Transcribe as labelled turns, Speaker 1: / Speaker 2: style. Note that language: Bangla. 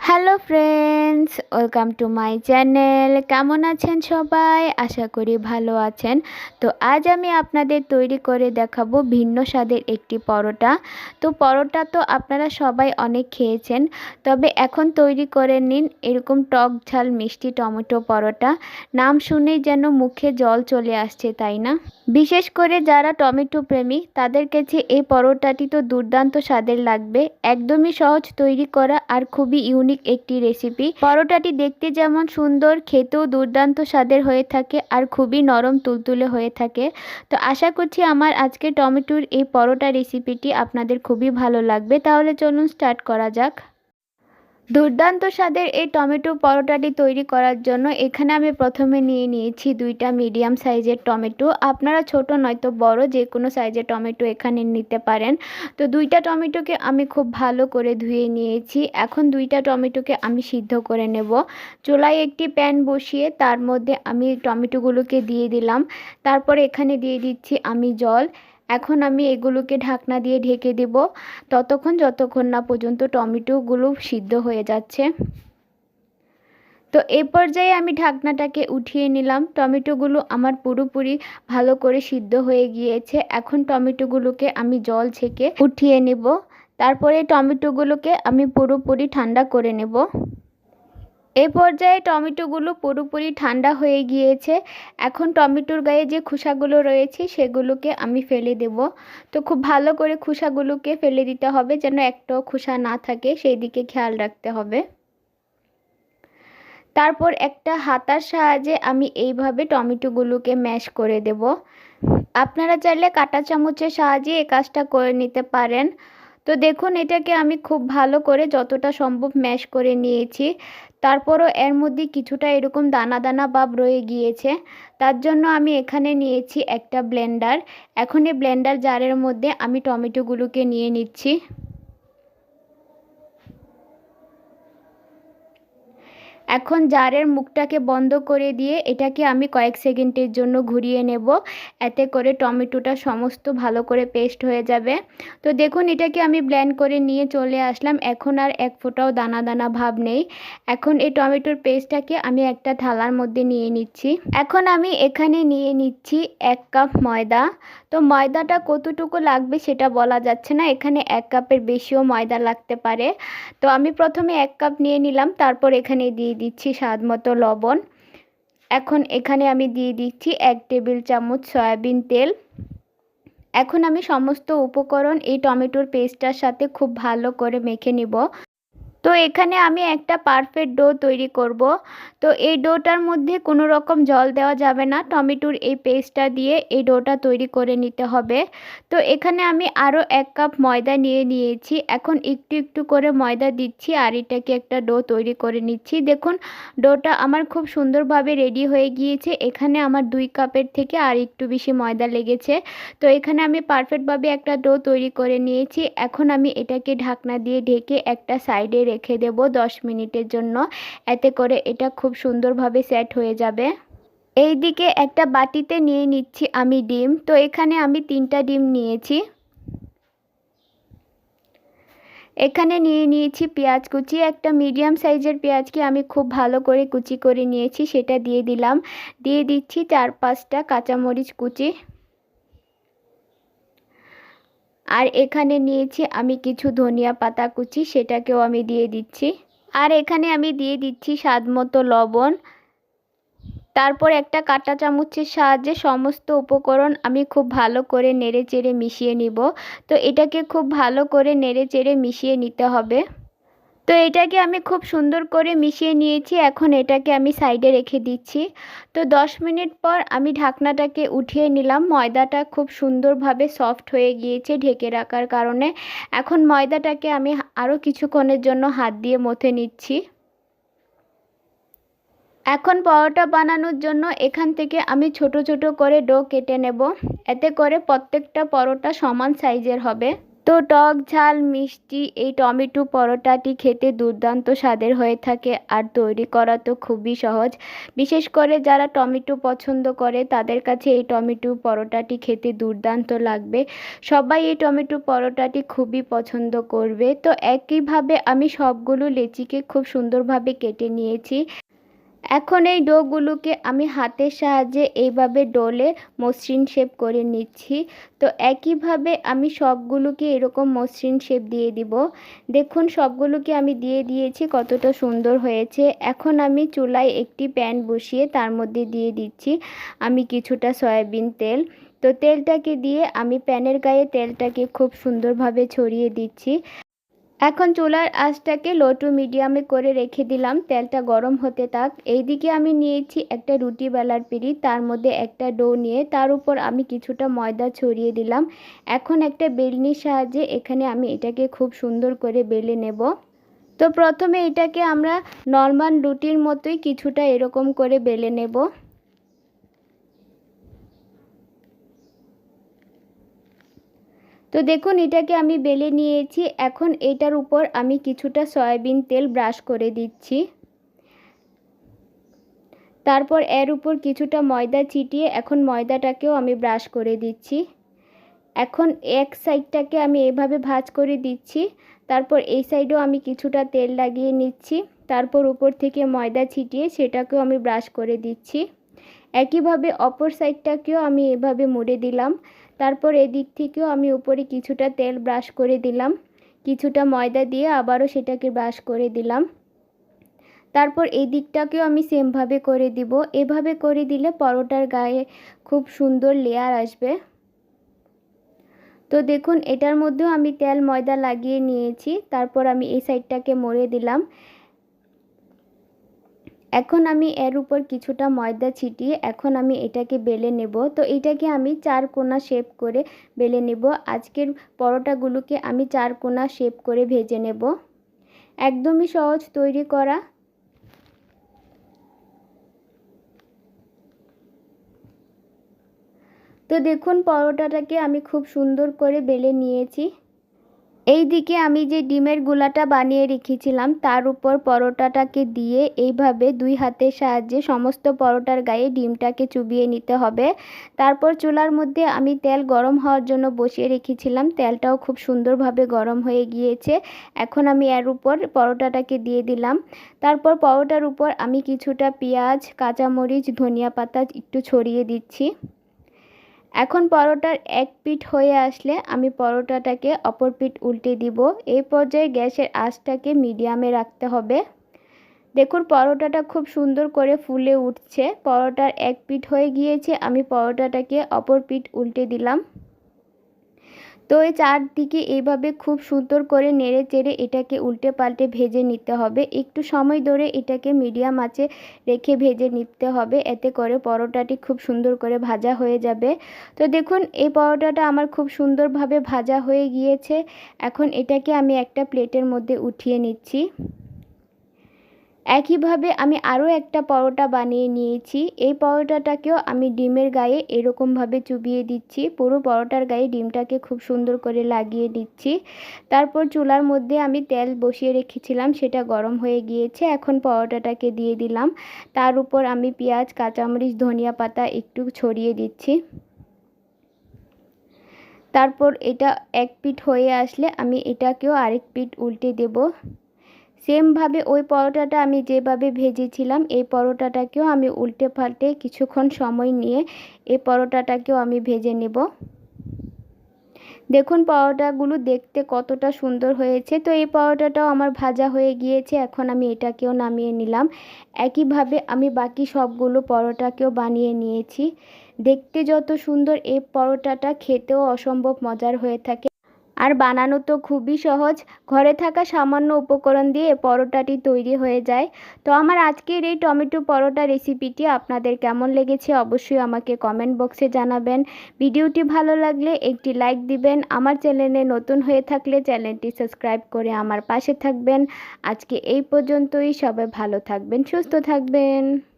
Speaker 1: Hello friends, welcome to my channel. কেমন আছেন সবাই? আশা করি ভালো আছেন। তো আজ আমি আপনাদের তৈরি করে দেখাবো ভিন্ন স্বাদের একটি পরোটা। তো পরোটা তো আপনারা সবাই অনেক খেয়েছেন, তবে এখন তৈরি করে নিন এরকম টক ঝাল মিষ্টি টমেটো পরোটা। নাম শুনেই যেন মুখে জল চলে আসছে, তাই না? বিশেষ করে যারা টমেটো প্রেমী তাদের কাছে এই পরোটাটি তো দুর্দান্ত স্বাদের লাগবে। একদমই সহজ তৈরি করা আর খুবই ইউনিক একটি রেসিপি। পরোটাটি দেখতে যেমন সুন্দর, খেতেও দুর্দান্ত স্বাদের হয়ে থাকে আর খুবই নরম তুলতুলে হয়ে থাকে। তো আশা করছি আমার আজকে টমেটোর এই পরোটা রেসিপিটি আপনাদের খুবই ভালো লাগবে। তাহলে চলুন স্টার্ট করা যাক। দুর্দান্ত স্বাদের এই টমেটো পরোটাটি তৈরি করার জন্য এখানে আমি প্রথমে নিয়ে নিয়েছি দুইটা মিডিয়াম সাইজের টমেটো। আপনারা ছোট নয়তো বড় যে কোনো সাইজের টমেটো এখানে নিতে পারেন। তো দুইটা টমেটোকে আমি খুব ভালো করে ধুয়ে নিয়েছি। এখন দুইটা টমেটোকে আমি সিদ্ধ করে নেব। চুলায় একটি প্যান বসিয়ে তার মধ্যে আমি টমেটোগুলোকে দিয়ে দিলাম। তারপরে এখানে দিয়ে দিচ্ছি আমি জল। এখন আমি এগুলোকে ঢাকনা দিয়ে ঢেকে দেব যতক্ষণ না পর্যন্ত টমেটোগুলো সিদ্ধ হয়ে যাচ্ছে। তো এই পর্যায়ে আমি ঢাকনাটাকে উঠিয়ে নিলাম। টমেটোগুলো আমার পুরোপুরি ভালো করে সিদ্ধ হয়ে গিয়েছে। এখন টমেটোগুলোকে আমি জল ছেঁকে উঠিয়ে নেব। তারপরে টমেটোগুলোকে আমি পুরোপুরি ঠান্ডা করে নেব। এই পর্যায়ে টমেটোগুলো পুরোপুরি ঠান্ডা হয়ে গিয়েছে। এখন টমেটোর গায়ে যে খোসাগুলো রয়েছে সেগুলোকে আমি ফেলে দেব। তো খুব ভালো করে খোসাগুলোকে ফেলে দিতে হবে, যেন একটাও খোসা না থাকে সেই দিকে খেয়াল রাখতে হবে। তারপর একটা হাতার সাহায্যে আমি এইভাবে টমেটোগুলোকে ম্যাশ করে দেব। আপনারা চাইলে কাঁটা চামচের সাহায্যে এই কাজটা করে নিতে পারেন। তো দেখুন, এটাকে আমি খুব ভালো করে যতটা সম্ভব ম্যাশ করে নিয়েছি। তারপরও এর মধ্যে কিছুটা এরকম দানা দানা ভাব রয়ে গিয়েছে। তার জন্য আমি এখানে নিয়েছি একটা ব্লেন্ডার। এখন এই ব্লেন্ডার জারের মধ্যে আমি টমেটোগুলোকে নিয়ে নিচ্ছি। এখন জারের মুখটাকে বন্ধ করে দিয়ে এটাকে আমি কয়েক সেকেন্ডের জন্য ঘুরিয়ে নেব। এতে করে টমেটোটা সমস্ত ভালো করে পেস্ট হয়ে যাবে। তো দেখুন, এটাকে আমি ব্লেন্ড করে নিয়ে চলে আসলাম। এখন আর এক ফোঁটাও দানা দানা ভাব নেই। এখন এই টমেটোর পেস্টটাকে আমি একটা থালার মধ্যে নিয়ে নিচ্ছি। এখন আমি এখানে নিয়ে নিচ্ছি 1 কাপ ময়দা। তো ময়দাটা কতটুকু লাগবে সেটা বলা যাচ্ছে না, এখানে 1 কাপের বেশিও ময়দা লাগতে পারে। তো আমি প্রথমে 1 কাপ নিয়ে নিলাম, তারপর এখানে দিয়ে দিচ্ছি স্বাদ মতো লবণ। এখন এখানে আমি দিয়ে দিচ্ছি 1 টেবিল চামচ সয়াবিন তেল। এখন আমি সমস্ত উপকরণ এই টমেটোর পেস্টটার সাথে খুব ভালো করে মেখে নিব। তো এখানে আমি একটা পারফেক্ট ডো তৈরি করব। তো এই ডোটার মধ্যে কোনো রকম জল দেওয়া যাবে না। টমেটোর এই পেস্টটা দিয়ে এই ডোটা তৈরি করে নিতে হবে। তো এখানে আমি আরও 1 কাপ ময়দা নিয়ে নিয়েছি। এখন একটু একটু করে ময়দা দিচ্ছি আর এটাকে একটা ডো তৈরি করে নিচ্ছি। দেখুন, ডোটা আমার খুব সুন্দরভাবে রেডি হয়ে গিয়েছে। এখানে আমার 2 কাপের থেকে আর একটু বেশি ময়দা লেগেছে। তো এখানে আমি পারফেক্টভাবে একটা ডো তৈরি করে নিয়েছি। এখন আমি এটাকে ঢাকনা দিয়ে ঢেকে একটা সাইডে রেখে দেব 10 মিনিটের জন্য। এতে করে এটা খুব সুন্দরভাবে সেট হয়ে যাবে। এই দিকে একটা বাটিতে নিয়ে নিচ্ছি আমি ডিম। তো এখানে আমি 3টা ডিম নিয়েছি। এখানে নিয়ে নিয়েছি পেঁয়াজ কুচি। একটা মিডিয়াম সাইজের পেঁয়াজকে আমি খুব ভালো করে কুচি করে নিয়েছি, সেটা দিয়ে দিলাম। দিয়ে দিচ্ছি 4-5টা কাঁচামরিচ কুচি। আর এখানে নিয়েছি আমি কিছু ধনিয়া পাতা কুচি, সেটাকেও আমি দিয়ে দিচ্ছি। আর এখানে আমি দিয়ে দিচ্ছি স্বাদ মতো লবণ। তারপর একটা কাঁটা চামচের সাহায্যে সমস্ত উপকরণ আমি খুব ভালো করে নেড়েচেড়ে মিশিয়ে নিব। তো এটাকে খুব ভালো করে নেড়েচেড়ে মিশিয়ে নিতে হবে। তো এটাকে আমি খুব সুন্দর করে মিশিয়ে নিয়েছি। এখন এটাকে আমি সাইডে রেখে দিচ্ছি। তো 10 মিনিট পর আমি ঢাকনাটাকে উঠিয়ে নিলাম। ময়দাটা খুব সুন্দরভাবে সফট হয়ে গিয়েছে ঢেকে রাখার কারণে। এখন ময়দাটাকে আমি আরও কিছুক্ষণের জন্য হাত দিয়ে মথে নিচ্ছি। এখন পরোটা বানানোর জন্য এখান থেকে আমি ছোট ছোট করে ডো কেটে নেব। এতে করে প্রত্যেকটা পরোটা সমান সাইজের হবে। তো টক ঝাল মিষ্টি এই টমেটো পরোটাটি খেতে দুর্দান্ত স্বাদের হয়ে থাকে আর তৈরি করা তো খুবই সহজ। বিশেষ করে যারা টমেটো পছন্দ করে তাদের কাছে এই টমেটো পরোটাটি খেতে দুর্দান্ত লাগবে। সবাই এই টমেটো পরোটাটি খুবই পছন্দ করবে। তো একইভাবে আমি সবগুলো লেচিকে খুব সুন্দরভাবে কেটে নিয়েছি। এখন এই ডোগুলোকে আমি হাতের সাহায্যে এইভাবে ডলে মসৃণ শেপ করে নিচ্ছি। তো একইভাবে আমি সবগুলোকে এরকম মসৃণ শেপ দিয়ে দিব। দেখুন সবগুলোকে আমি দিয়ে দিয়েছি, কতটা সুন্দর হয়েছে। এখন আমি চুলায় একটি প্যান বসিয়ে তার মধ্যে দিয়ে দিচ্ছি আমি কিছুটা সয়াবিন তেল। তো তেলটাকে দিয়ে আমি প্যানের গায়ে তেলটাকে খুব সুন্দরভাবে ছড়িয়ে দিচ্ছি। এখন চুলার আঁচটাকে লো টু মিডিয়ামে করে রেখে দিলাম, তেলটা গরম হতে থাক। এইদিকে আমি নিয়েছি একটা রুটি বেলার পিঁড়ি, তার মধ্যে একটা ডো নিয়ে তার উপর আমি কিছুটা ময়দা ছড়িয়ে দিলাম। এখন একটা বেলনির সাহায্যে এখানে আমি এটাকে খুব সুন্দর করে বেলে নেব। তো প্রথমে এটাকে আমরা নর্মাল রুটির মতোই কিছুটা এরকম করে বেলে নেব। তো দেখুন এটাকে আমি বেলে নিয়েছি। এখন এটার উপর আমি কিছুটা সয়াবিন তেল ব্রাশ করে দিচ্ছি। তারপর এর উপর কিছুটা ময়দা ছিটিয়ে এখন ময়দাটাকেও আমি ব্রাশ করে দিচ্ছি। এখন এক সাইডটাকে আমি এভাবে ভাঁজ করে দিচ্ছি, তারপর এই সাইডেও আমি কিছুটা তেল লাগিয়ে নিচ্ছি। তারপর উপর থেকে ময়দা ছিটিয়ে সেটাকেও আমি ব্রাশ করে দিচ্ছি। একইভাবে অপর সাইডটাকেও আমি এভাবে মুড়ে দিলাম। তারপর এদিক থেকেও আমি উপরে কিছুটা তেল ব্রাশ করে দিলাম, কিছুটা ময়দা দিয়ে আবারও সেটাকে ব্রাশ করে দিলাম। তারপর এই দিকটাকেও আমি সেমভাবে করে দিব। এভাবে করে দিলে পরোটার গায়ে খুব সুন্দর লেয়ার আসবে। তো দেখুন এটার মধ্যেও আমি তেল ময়দা লাগিয়ে নিয়েছি। তারপর আমি এই সাইডটাকে মুড়ে দিলাম। এখন আমি এর উপর কিছুটা ময়দা ছিটিয়ে এখন আমি এটাকে বেলে নেব। তো এটাকে আমি চার কোনা শেপ করে বেলে নেব। আজকের পরোটাগুলোকে আমি চার কোনা শেপ করে ভেজে নেব। একদমই সহজ তৈরি করা। তো দেখুন পরোটাটাকে আমি খুব সুন্দর করে বেলে নিয়েছি। এই দিকে আমি যে ডিমের গুলাটা বানিয়ে রেখেছিলাম তার উপর পরোটাটাকে দিয়ে এইভাবে দুই হাতের সাহায্যে সমস্ত পরোটার গায়ে ডিমটাকে চুবিয়ে নিতে হবে। তারপর চুলার মধ্যে আমি তেল গরম হওয়ার জন্য বসিয়ে রেখেছিলাম, তেলটাও খুব সুন্দরভাবে গরম হয়ে গিয়েছে। এখন আমি এর উপর পরোটাটাকে দিয়ে দিলাম। তারপর পরোটার উপর আমি কিছুটা পেঁয়াজ, কাঁচামরিচ, ধনিয়া পাতা একটু ছড়িয়ে দিচ্ছি। এখন পরোটার এক পিঠ হয়ে আসলে আমি পরোটাটাকে অপর পিঠ উল্টে দিব। এই পর্যায়ে গ্যাসের আঁচটাকে মিডিয়ামে রাখতে হবে। দেখুন পরোটাটা খুব সুন্দর করে ফুলে উঠছে। পরোটার এক পিঠ হয়ে গিয়েছে, আমি পরোটাটাকে অপর পিঠ উল্টে দিলাম। তো এই চারদিকে এইভাবে খুব সুন্দর করে নেড়ে চেড়ে এটাকে উল্টে পাল্টে ভেজে নিতে হবে। একটু সময় ধরে এটাকে মিডিয়াম আঁচে রেখে ভেজে নিতে হবে, এতে করে পরোটাটি খুব সুন্দর করে ভাজা হয়ে যাবে। তো দেখুন এই পরোটাটা আমার খুব সুন্দরভাবে ভাজা হয়ে গিয়েছে। এখন এটাকে আমি একটা প্লেটের মধ্যে উঠিয়ে নিচ্ছি। একইভাবে আমি আরও একটা পরোটা বানিয়ে নিয়েছি। এই পরোটাটাকেও আমি ডিমের গায়ে এরকমভাবে চুবিয়ে দিচ্ছি। পুরো পরোটার গায়ে ডিমটাকে খুব সুন্দর করে লাগিয়ে দিচ্ছি। তারপর চুলার মধ্যে আমি তেল বসিয়ে রেখেছিলাম, সেটা গরম হয়ে গিয়েছে। এখন পরোটাটাকে দিয়ে দিলাম। তার উপর আমি পেঁয়াজ, কাঁচামরিচ, ধনিয়া পাতা একটু ছড়িয়ে দিচ্ছি। তারপর এটা এক পিঠ হয়ে আসলে আমি এটাকেও আরেক পিঠ উল্টে দেব। সেমভাবে ওই পরোটাটা আমি যেভাবে ভেজেছিলাম এই পরোটাটাকেও আমি উল্টে পাল্টে কিছুক্ষণ সময় নিয়ে এই পরোটাটাকেও আমি ভেজে নেব। দেখুন পরোটাগুলো দেখতে কতটা সুন্দর হয়েছে। তো এই পরোটাটাও আমার ভাজা হয়ে গিয়েছে, এখন আমি এটাকেও নামিয়ে নিলাম। একইভাবে আমি বাকি সবগুলো পরোটাকেও বানিয়ে নিয়েছি। দেখতে যত সুন্দর এই পরোটাটা খেতেও অসম্ভব মজার হয়ে থাকে আর বানানো তো খুবই সহজ। ঘরে থাকা সামান্য উপকরণ দিয়ে পরোটাটি তৈরি হয়ে যায়। তো আমার আজকের এই টমেটো পরোটা রেসিপিটি আপনাদের কেমন লেগেছে অবশ্যই আমাকে কমেন্ট বক্সে জানাবেন। ভিডিওটি ভালো লাগলে একটি লাইক দিবেন। আমার চ্যানেলে নতুন হয়ে থাকলে চ্যানেলটি সাবস্ক্রাইব করে আমার পাশে থাকবেন। আজকে এই পর্যন্তই। সবাই ভালো থাকবেন, সুস্থ থাকবেন।